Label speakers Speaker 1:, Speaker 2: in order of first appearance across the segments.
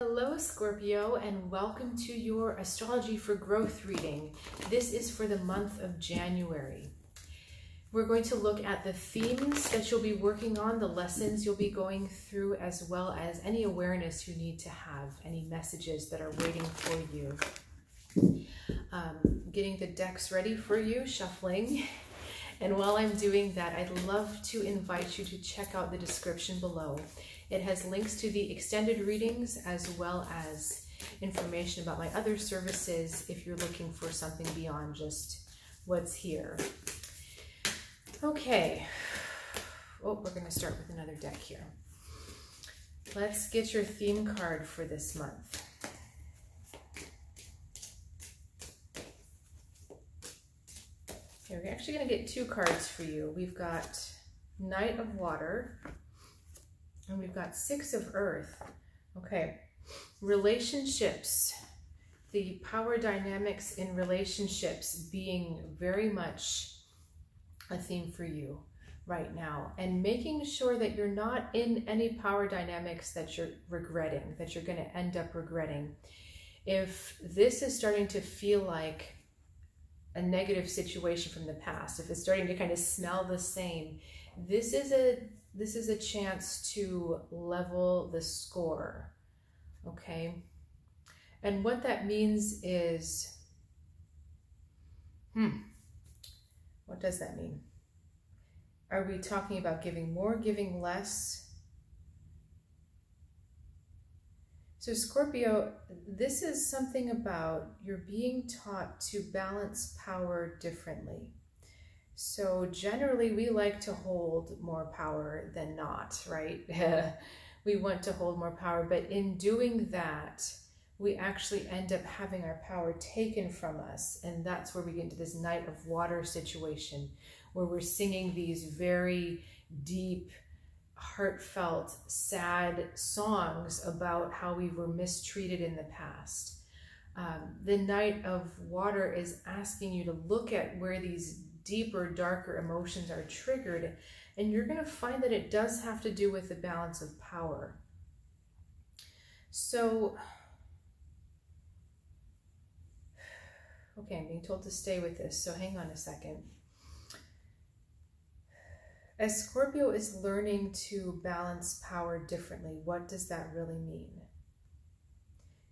Speaker 1: Hello Scorpio, and welcome to your Astrology for Growth reading. This is for the month of January. We're going to look at the themes that you'll be working on, the lessons you'll be going through, as well as any awareness you need to have, any messages that are waiting for you. Getting the decks ready for you, shuffling. And while I'm doing that, I'd love to invite you to check out the description below. It has links to the extended readings as well as information about my other services if you're looking for something beyond just what's here. Okay. Oh, we're going to start with another deck here. Let's get your theme card for this month. Okay, we're actually going to get two cards for you. We've got Knight of Water. And we've got Six of Earth. Okay, relationships, the power dynamics in relationships being very much a theme for you right now. And making sure that you're not in any power dynamics that you're regretting, that you're going to end up regretting. If this is starting to feel like a negative situation from the past, if it's starting to kind of smell the same, this is a chance to level the score, okay? And what that means is, what does that mean? Are we talking about giving more, giving less? So Scorpio, this is something about you're being taught to balance power differently. So generally we like to hold more power than not, right? We want to hold more power, but in doing that, we actually end up having our power taken from us. And that's where we get into this Knight of Water situation, where we're singing these very deep, heartfelt, sad songs about how we were mistreated in the past. The Knight of Water is asking you to look at where these deeper, darker emotions are triggered, and you're going to find that it does have to do with the balance of power. So, okay, I'm being told to stay with this, so hang on a second. As Scorpio is learning to balance power differently, what does that really mean?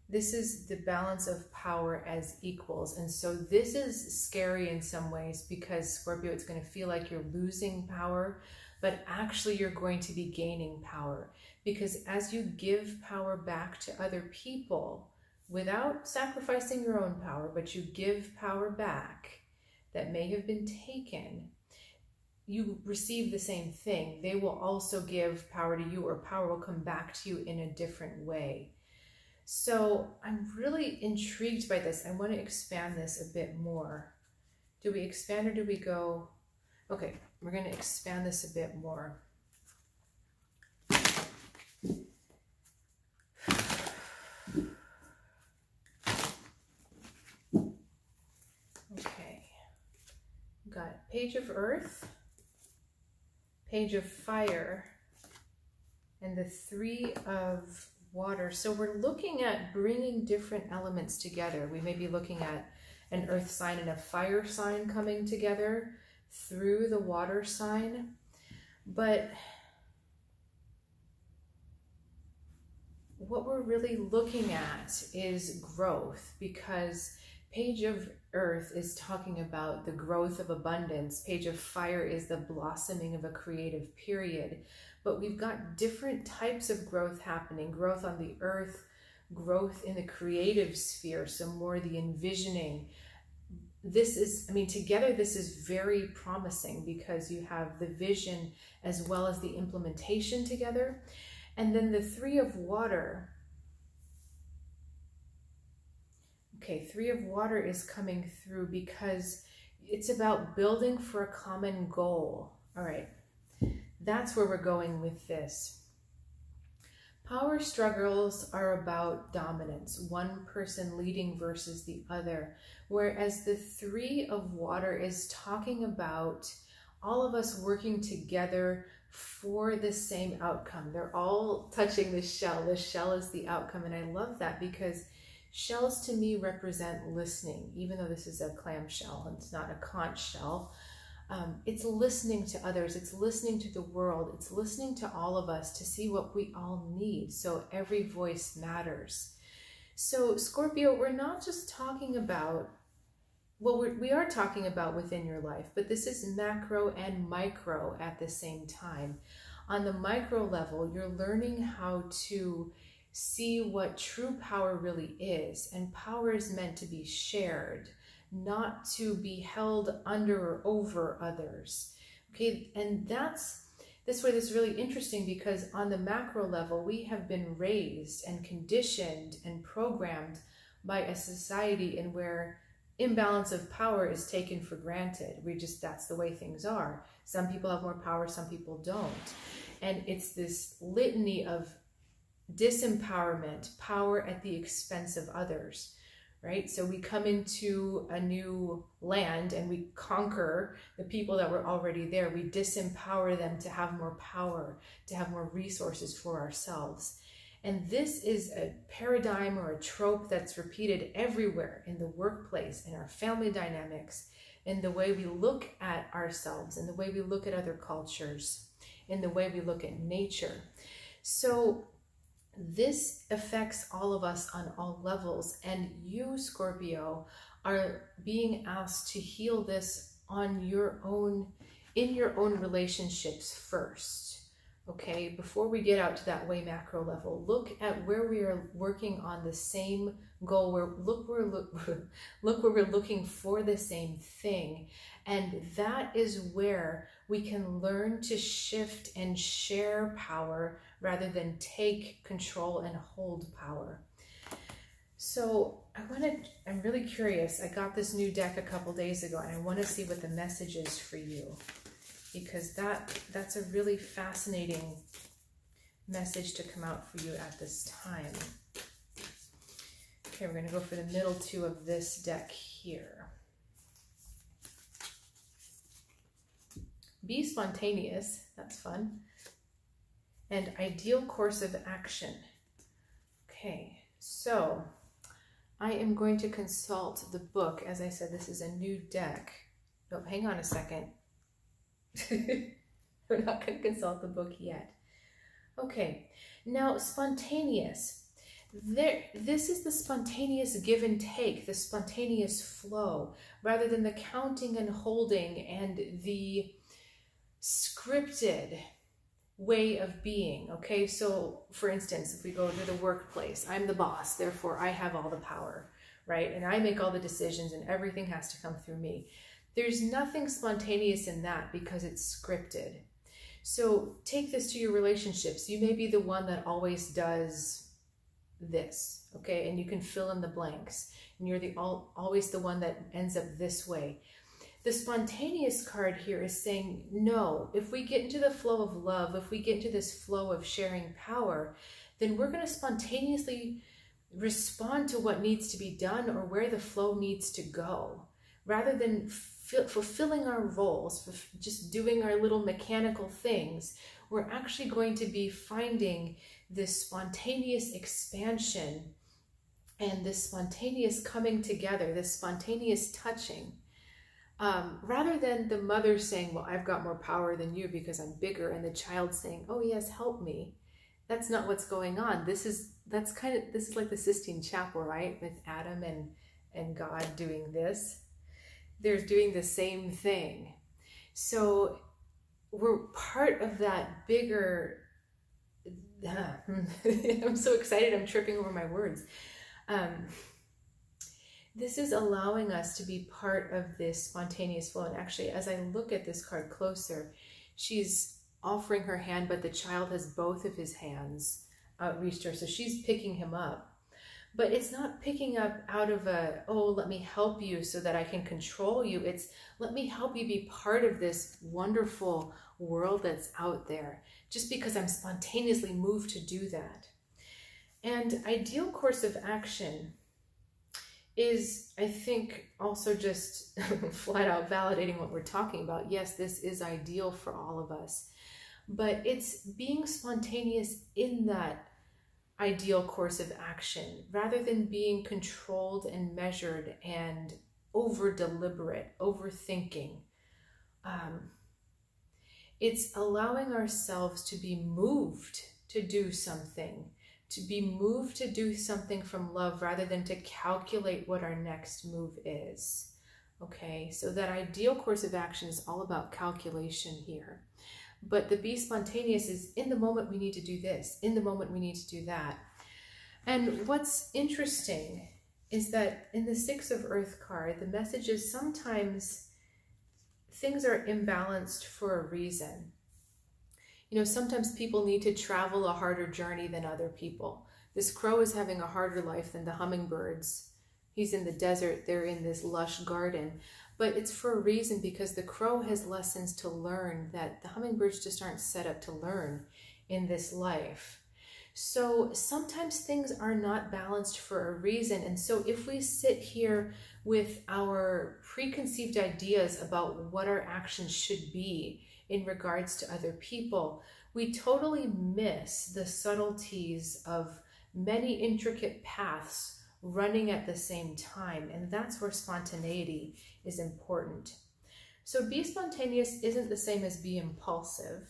Speaker 1: This is the balance of power as equals. And so this is scary in some ways because Scorpio, it's going to feel like you're losing power, but actually you're going to be gaining power. Because as you give power back to other people without sacrificing your own power, but you give power back that may have been taken, you receive the same thing. They will also give power to you, or power will come back to you in a different way. So I'm really intrigued by this. I want to expand this a bit more. Do we expand or do we go? Okay, we're going to expand this a bit more. Okay, we've got Page of Earth, Page of Fire, and the Three of Water. So we're looking at bringing different elements together. We may be looking at an earth sign and a fire sign coming together through the water sign. But what we're really looking at is growth, because Page of Earth is talking about the growth of abundance. Page of Fire is the blossoming of a creative period. But we've got different types of growth happening. Growth on the earth, growth in the creative sphere, so more the envisioning. This is, I mean, together this is very promising because you have the vision as well as the implementation together. And then the Three of Water. Okay, Three of Water is coming through because it's about building for a common goal. All right. That's where we're going with this. Power struggles are about dominance, one person leading versus the other, whereas the Three of Water is talking about all of us working together for the same outcome. They're all touching the shell. The shell is the outcome. And I love that because shells to me represent listening, even though this is a clam shell and it's not a conch shell. It's listening to others. It's listening to the world. It's listening to all of us to see what we all need. So every voice matters. So Scorpio, we're not just talking about, well, we are talking about within your life, but this is macro and micro at the same time. On the micro level, you're learning how to see what true power really is. And power is meant to be shared, not to be held under or over others. Okay, and that's why this is really interesting, because on the macro level, we have been raised and conditioned and programmed by a society in where imbalance of power is taken for granted. That's the way things are. Some people have more power, some people don't. And it's this litany of disempowerment, power at the expense of others, right? So we come into a new land and we conquer the people that were already there. We disempower them to have more power, to have more resources for ourselves. And this is a paradigm or a trope that's repeated everywhere, in the workplace, in our family dynamics, in the way we look at ourselves, in the way we look at other cultures, in the way we look at nature. So this affects all of us on all levels, and you, Scorpio, are being asked to heal this on your own, in your own relationships first. Okay, before we get out to that way macro level, look at where we are working on the same goal, look where we're looking for the same thing. And that is where we can learn to shift and share power rather than take control and hold power. So I'm really curious. I got this new deck a couple days ago, and I want to see what the message is for you, because that's a really fascinating message to come out for you at this time. Okay, we're going to go for the middle two of this deck here. Be spontaneous, that's fun. And ideal course of action. Okay, so I am going to consult the book. As I said, this is a new deck. Oh, hang on a second. We're not going to consult the book yet. Okay, now spontaneous. This is the spontaneous give and take, the spontaneous flow, rather than the counting and holding and the scripted way of being. Okay, so for instance, if we go to the workplace, I'm the boss, therefore I have all the power, right? And I make all the decisions and everything has to come through me. There's nothing spontaneous in that because it's scripted. So take this to your relationships. You may be the one that always does this, okay? And you can fill in the blanks. And you're always the one that ends up this way. The spontaneous card here is saying, no, if we get into the flow of love, if we get into this flow of sharing power, then we're going to spontaneously respond to what needs to be done or where the flow needs to go, rather than fulfilling our roles, just doing our little mechanical things. We're actually going to be finding this spontaneous expansion and this spontaneous coming together, this spontaneous touching. Rather than the mother saying, well, I've got more power than you because I'm bigger, and the child saying, oh yes, help me. That's not what's going on. This is like the Sistine Chapel, right? With Adam and God doing this. They're doing the same thing. So we're part of that bigger, I'm so excited, I'm tripping over my words. This is allowing us to be part of this spontaneous flow. And actually, as I look at this card closer, she's offering her hand, but the child has both of his hands reached her. So she's picking him up. But it's not picking up out of oh, let me help you so that I can control you. It's, let me help you be part of this wonderful world that's out there, just because I'm spontaneously moved to do that. And ideal course of action is, I think, also just flat out validating what we're talking about. Yes, this is ideal for all of us. but it's being spontaneous in that ideal course of action rather than being controlled and measured and over deliberate, overthinking. It's allowing ourselves to be moved to do something, from love rather than to calculate what our next move is. Okay, so that ideal course of action is all about calculation here. But the be spontaneous is in the moment we need to do this, in the moment we need to do that. And what's interesting is that in the Six of Earth card, the message is sometimes things are imbalanced for a reason. You know, sometimes people need to travel a harder journey than other people. This crow is having a harder life than the hummingbirds. He's in the desert, they're in this lush garden. But it's for a reason, because the crow has lessons to learn that the hummingbirds just aren't set up to learn in this life. So sometimes things are not balanced for a reason. And so if we sit here with our preconceived ideas about what our actions should be in regards to other people, we totally miss the subtleties of many intricate paths running at the same time. And that's where spontaneity is important. So be spontaneous isn't the same as be impulsive.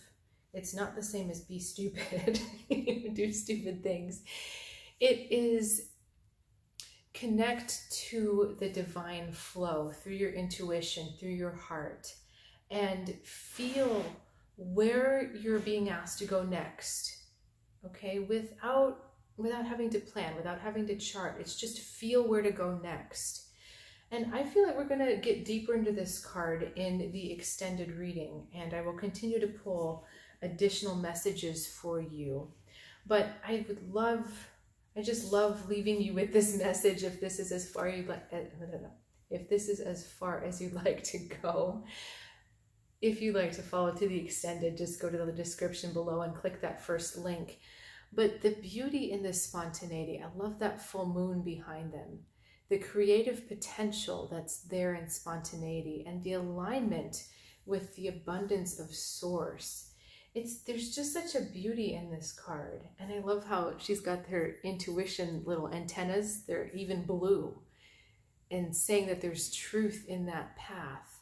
Speaker 1: It's not the same as be stupid, do stupid things. It is connect to the divine flow through your intuition, through your heart, and feel where you're being asked to go next, okay? Without having to plan, without having to chart. It's just feel where to go next. And I feel like we're going to get deeper into this card in the extended reading, and I will continue to pull additional messages for you. But I just love leaving you with this message. If this is as far as you'd like to go, if you'd like to follow to the extended, just go to the description below and click that first link. But the beauty in this spontaneity, I love that full moon behind them, the creative potential that's there in spontaneity, and the alignment with the abundance of source. There's just such a beauty in this card. And I love how she's got her intuition little antennas. They're even blue, and saying that there's truth in that path.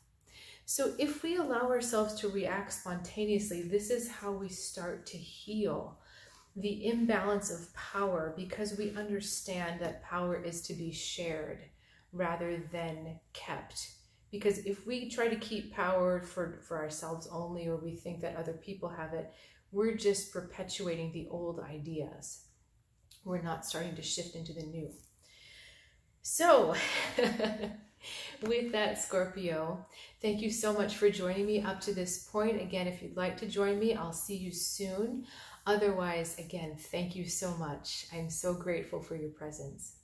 Speaker 1: So if we allow ourselves to react spontaneously, this is how we start to heal the imbalance of power, because we understand that power is to be shared rather than kept. Because if we try to keep power for ourselves only, or we think that other people have it, we're just perpetuating the old ideas. We're not starting to shift into the new. So with that, Scorpio, thank you so much for joining me up to this point. Again, if you'd like to join me, I'll see you soon. Otherwise, again, thank you so much. I'm so grateful for your presence.